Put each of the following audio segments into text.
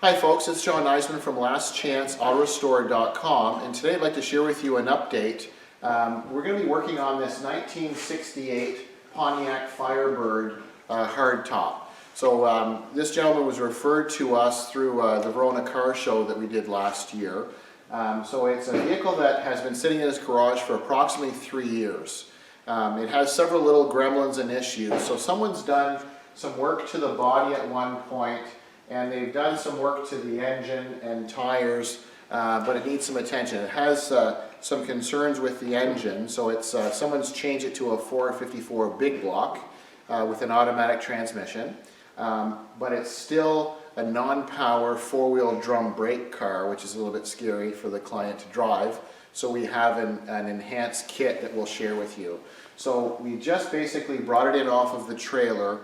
Hi folks, it's Nizman from lastchanceautorestore.com, and today I'd like to share with you an update. We're going to be working on this 1968 Pontiac Firebird hardtop. So this gentleman was referred to us through the Verona car show that we did last year. So it's a vehicle that has been sitting in his garage for approximately 3 years. It has several little gremlins and issues. So someone's done some work to the body at one point, and they've done some work to the engine and tires, but it needs some attention. It has some concerns with the engine, so it's someone's changed it to a 454 big block with an automatic transmission, but it's still a non-power four-wheel drum brake car, which is a little bit scary for the client to drive. So we have an enhanced kit that we'll share with you. So we just basically brought it in off of the trailer.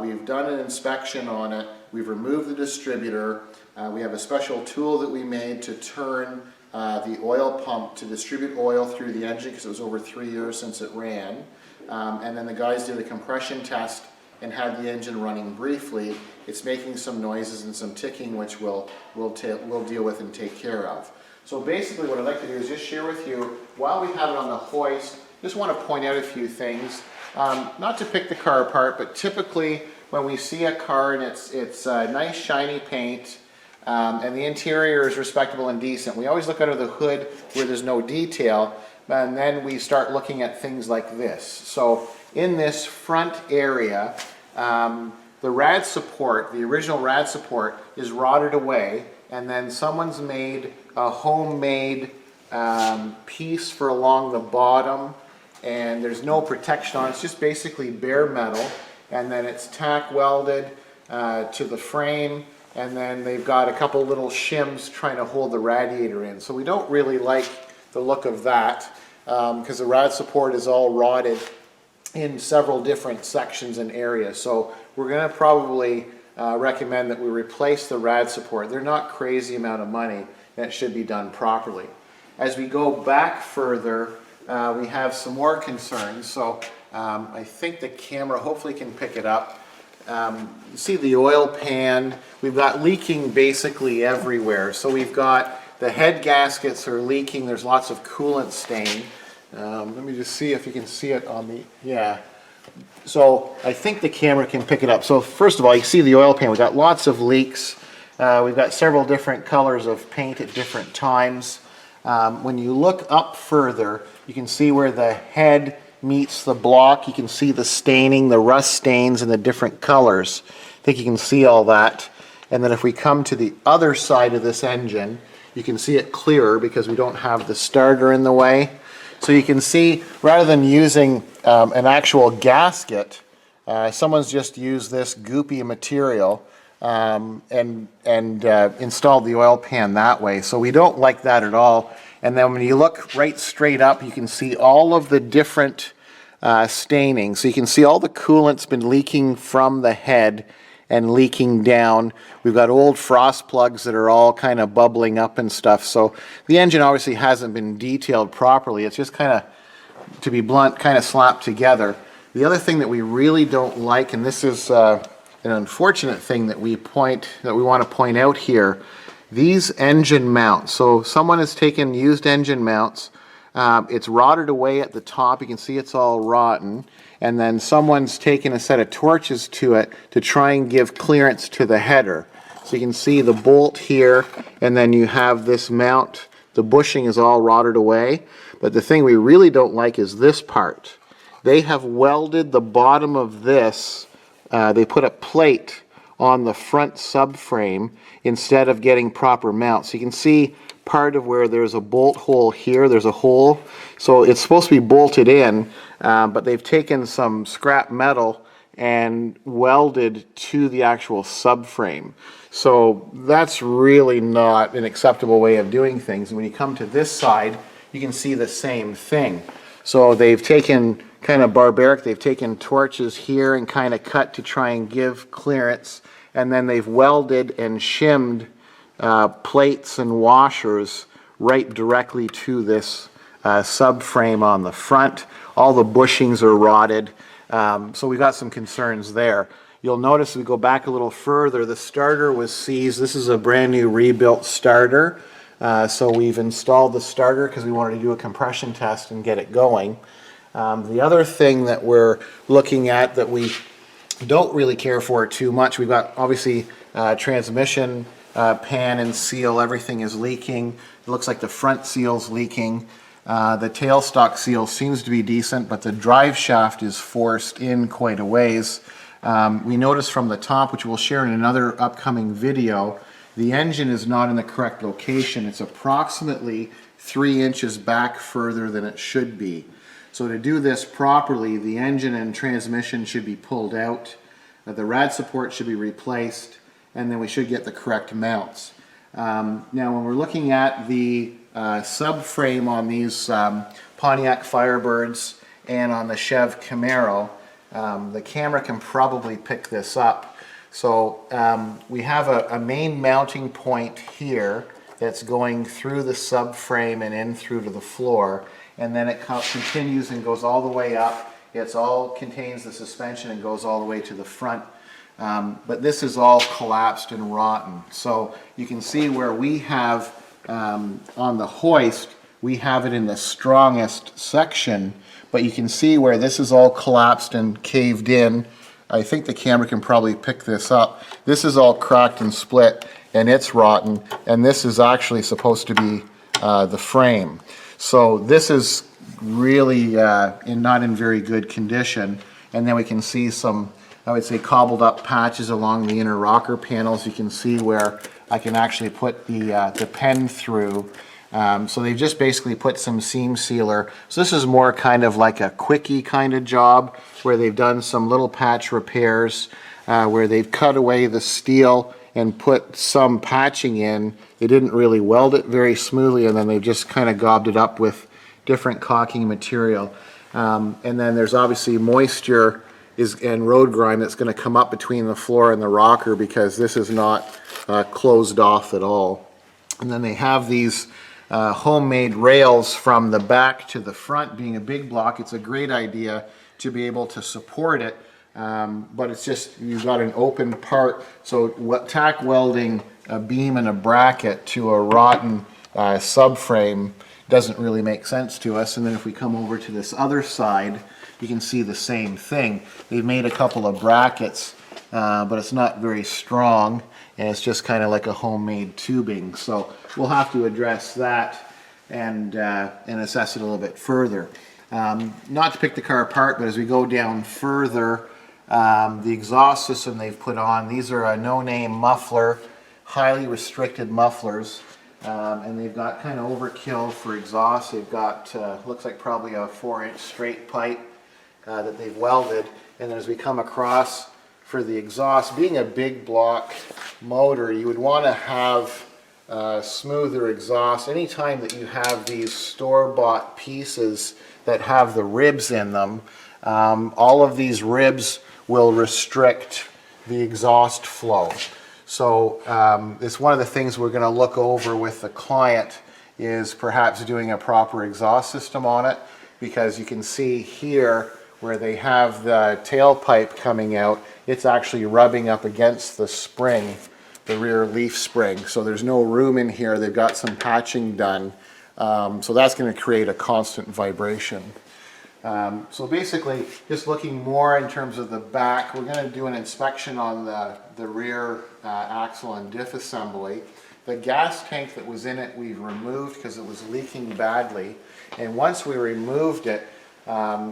We've done an inspection on it. We've removed the distributor. We have a special tool that we made to turn the oil pump to distribute oil through the engine because it was over 3 years since it ran. And then the guys did a compression test and had the engine running briefly. It's making some noises and some ticking, which we'll deal with and take care of. So basically what I'd like to do is just share with you, while we have it on the hoist, just want to point out a few things. Not to pick the car apart, but typically when we see a car and it's nice shiny paint and the interior is respectable and decent, we always look under the hood where there's no detail, and then we start looking at things like this. So in this front area, the Rad Support, the original Rad Support, is rotted away, and then someone's made a homemade piece for along the bottom, and there's no protection on it. It's just basically bare metal, and then it's tack welded to the frame, and then they've got a couple little shims trying to hold the radiator in. So we don't really like the look of that because the Rad Support is all rotted in several different sections and areas. So we're going to probably recommend that we replace the Rad Support. They're not crazy amount of money, and it should be done properly. As we go back further, we have some more concerns. So I think the camera hopefully can pick it up. You see the oil pan. We've got leaking basically everywhere. So we've got the head gaskets are leaking. There's lots of coolant stain. Let me just see if you can see it on the, yeah. So I think the camera can pick it up. So first of all, you see the oil pan. We've got lots of leaks. We've got several different colors of paint at different times. When you look up further, you can see where the head meets the block. You can see the staining, the rust stains, and the different colors. I think you can see all that. And then if we come to the other side of this engine, you can see it clearer because we don't have the starter in the way. So you can see, rather than using an actual gasket, someone's just used this goopy material and installed the oil pan that way. So we don't like that at all. And then when you look right straight up, you can see all of the different staining. So you can see all the coolant's been leaking from the head and leaking down. We've got old frost plugs that are all kind of bubbling up and stuff. So the engine obviously hasn't been detailed properly. It's just kind of, to be blunt, kind of slapped together. The other thing that we really don't like, and this is an unfortunate thing that we want to point out here, these engine mounts. So someone has taken used engine mounts. It's rotted away at the top. You can see it's all rotten. And then someone's taken a set of torches to it to try and give clearance to the header. So you can see the bolt here, and then you have this mount. The bushing is all rotted away. But the thing we really don't like is this part. They have welded the bottom of this. They put a plate on the front subframe instead of getting proper mounts. So you can see part of where there's a bolt hole here, there's a hole. So it's supposed to be bolted in, but they've taken some scrap metal and welded to the actual subframe. So that's really not an acceptable way of doing things. And when you come to this side, you can see the same thing. So they've taken, kind of barbaric, they've taken torches here and kind of cut to try and give clearance, and then they've welded and shimmed plates and washers right directly to this subframe on the front. All the bushings are rotted, so we've got some concerns there. you'll notice if we go back a little further, the starter was seized. This is a brand new rebuilt starter. So we've installed the starter because we wanted to do a compression test and get it going. The other thing that we're looking at that we don't really care for too much, we've got obviously transmission pan and seal, everything is leaking. It looks like the front seal's leaking. The tailstock seal seems to be decent, but the drive shaft is forced in quite a ways. We noticed from the top, which we'll share in another upcoming video, the engine is not in the correct location. It's approximately 3 inches back further than it should be. So to do this properly, the engine and transmission should be pulled out, the rad support should be replaced, and then we should get the correct mounts. Now when we're looking at the subframe on these Pontiac Firebirds and on the Chev Camaro, the camera can probably pick this up. So we have a main mounting point here that's going through the subframe and in through to the floor, and then it continues and goes all the way up. It all contains the suspension and goes all the way to the front. But this is all collapsed and rotten. So you can see where we have on the hoist, we have it in the strongest section, but you can see where this is all collapsed and caved in. I think the camera can probably pick this up. This is all cracked and split, and it's rotten, and this is actually supposed to be the frame. So this is really not in very good condition. And then we can see some, I would say, cobbled up patches along the inner rocker panels. You can see where I can actually put the pen through. So they've just basically put some seam sealer. So this is more kind of like a quickie kind of job where they've done some little patch repairs where they've cut away the steel and put some patching in. They didn't really weld it very smoothly, and then they just kind of gobbed it up with different caulking material. And then there's obviously moisture and road grime that's going to come up between the floor and the rocker because this is not closed off at all. And then they have these homemade rails from the back to the front. Being a big block, it's a great idea to be able to support it, but it's just, you've got an open part, so tack welding a beam and a bracket to a rotten subframe doesn't really make sense to us. And then if we come over to this other side, you can see the same thing. They've made a couple of brackets, but it's not very strong, and it's just kind of like a homemade tubing. So we'll have to address that and assess it a little bit further. Not to pick the car apart, but as we go down further, the exhaust system they've put on, these are a no-name muffler, highly restricted mufflers, and they've got kind of overkill for exhaust. They've got, looks like probably a 4-inch straight pipe that they've welded, and then as we come across for the exhaust, being a big block motor, you would want to have smoother exhaust. Anytime that you have these store-bought pieces that have the ribs in them, all of these ribs will restrict the exhaust flow. So it's one of the things we're going to look over with the client, is perhaps doing a proper exhaust system on it, because you can see here where they have the tailpipe coming out, it's actually rubbing up against the spring, the rear leaf spring. So there's no room in here. They've got some patching done. So that's going to create a constant vibration. So basically, just looking more in terms of the back, we're going to do an inspection on the rear axle and diff assembly. The gas tank that was in it we've removed because it was leaking badly. And once we removed it,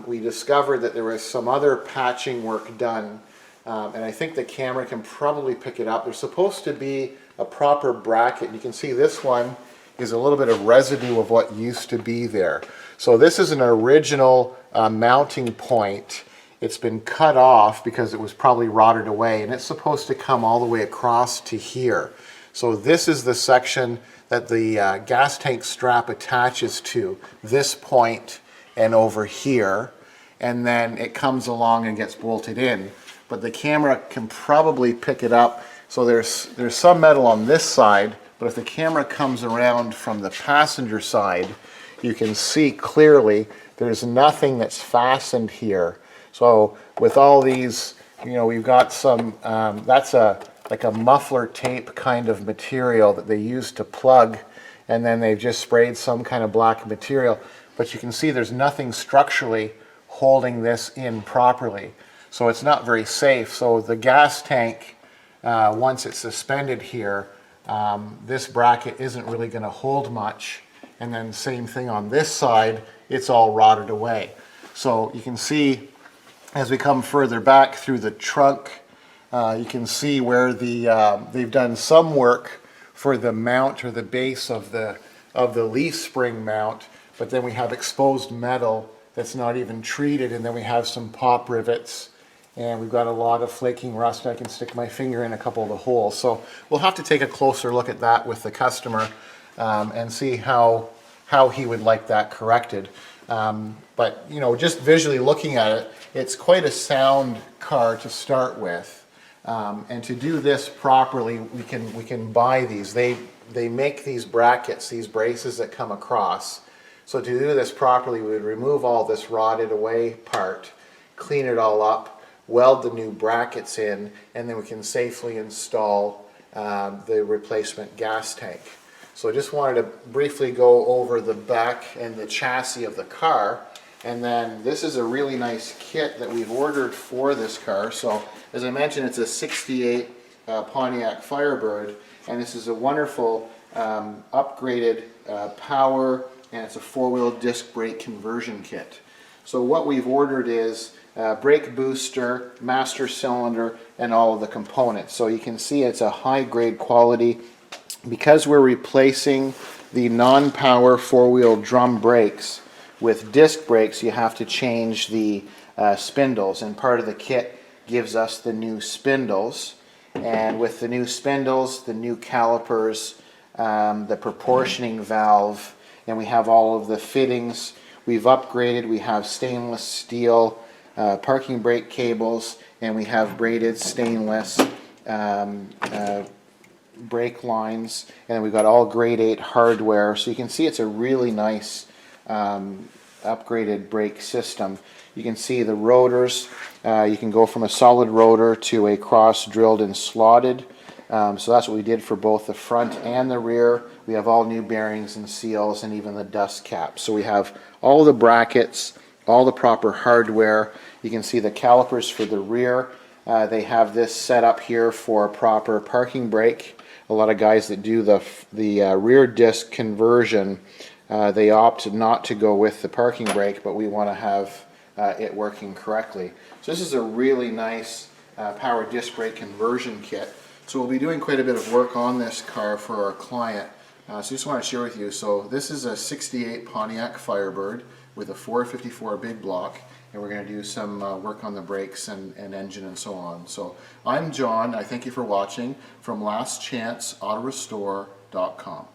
we discovered that there was some other patching work done. And I think the camera can probably pick it up. There's supposed to be a proper bracket. You can see this one is a little bit of residue of what used to be there. So this is an original mounting point. It's been cut off because it was probably rotted away, and it's supposed to come all the way across to here. So this is the section that the gas tank strap attaches to, this point and over here, and then it comes along and gets bolted in. But the camera can probably pick it up. So there's some metal on this side, but if the camera comes around from the passenger side, you can see clearly there's nothing that's fastened here. So with all these you know, we've got some, that's like a muffler tape kind of material that they use to plug, and then they've just sprayed some kind of black material. But you can see there's nothing structurally holding this in properly. So it's not very safe. So the gas tank, once it's suspended here, this bracket isn't really going to hold much. And then same thing on this side, it's all rotted away. So you can see as we come further back through the trunk, you can see where they've done some work for the mount or the base of the leaf spring mount, but then we have exposed metal that's not even treated, and then we have some pop rivets, and we've got a lot of flaking rust. I can stick my finger in a couple of the holes. So we'll have to take a closer look at that with the customer and see how he would like that corrected. But you know, just visually looking at it, it's quite a sound car to start with. And to do this properly, we can buy these. They make these brackets, these braces that come across. So to do this properly, we would remove all this rotted away part, clean it all up, weld the new brackets in, and then we can safely install the replacement gas tank. So I just wanted to briefly go over the back and the chassis of the car. And then this is a really nice kit that we've ordered for this car. So as I mentioned, it's a 68 Pontiac Firebird, and this is a wonderful upgraded power, and it's a four-wheel disc brake conversion kit. So what we've ordered is brake booster, master cylinder, and all of the components. So you can see it's a high-grade quality. Because we're replacing the non-power four-wheel drum brakes with disc brakes, you have to change the spindles, and part of the kit gives us the new spindles. And with the new spindles, the new calipers, the proportioning valve, and we have all of the fittings. We've upgraded. We have stainless steel parking brake cables, and we have braided stainless brake lines, and we've got all grade 8 hardware. So you can see it's a really nice upgraded brake system. You can see the rotors. You can go from a solid rotor to a cross drilled and slotted. So that's what we did for both the front and the rear. We have all new bearings and seals, and even the dust caps. So we have all the brackets, all the proper hardware. You can see the calipers for the rear. They have this set up here for proper parking brake. A lot of guys that do the rear disc conversion, they opt not to go with the parking brake, but we want to have it working correctly. So this is a really nice power disc brake conversion kit. So we'll be doing quite a bit of work on this car for our client. So just want to share with you. So this is a 68 Pontiac Firebird with a 454 big block, and we're going to do some work on the brakes and engine and so on. So I'm John. I thank you for watching from lastchanceautorestore.com.